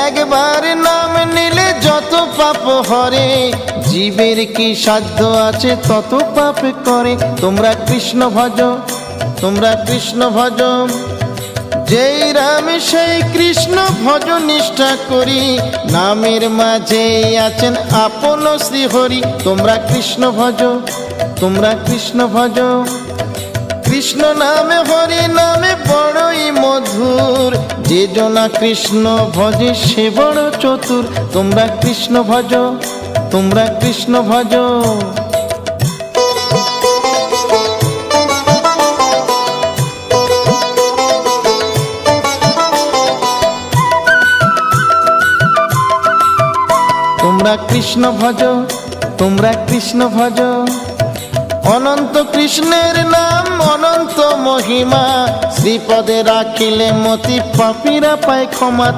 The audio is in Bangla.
একবার নাম নিলে যত পাপ হরে, জীবের কি সাধ্য আছে তত পাপ করে। তোমরা কৃষ্ণ ভজ, তোমরা কৃষ্ণ ভজ, যেই রাম সেই কৃষ্ণ ভজ নিষ্ঠা করি। নামের মাঝে আছেন আপন শ্রীহরি। তোমরা কৃষ্ণ ভজ, তোমরা কৃষ্ণ ভজ। কৃষ্ণ নামে হরি নামে বড়ই মধুর, যে জনা কৃষ্ণ ভজে সে বড় চতুর। তোমরা কৃষ্ণ ভজ, তোমরা কৃষ্ণ ভজ। তোমরা কৃষ্ণ ভজ, তোমরা কৃষ্ণ ভজ। অনন্ত কৃষ্ণের নাম অনন্ত মহিমা, শ্রীপদে রাখিলে মতি পাপীরা পায় ক্ষমা।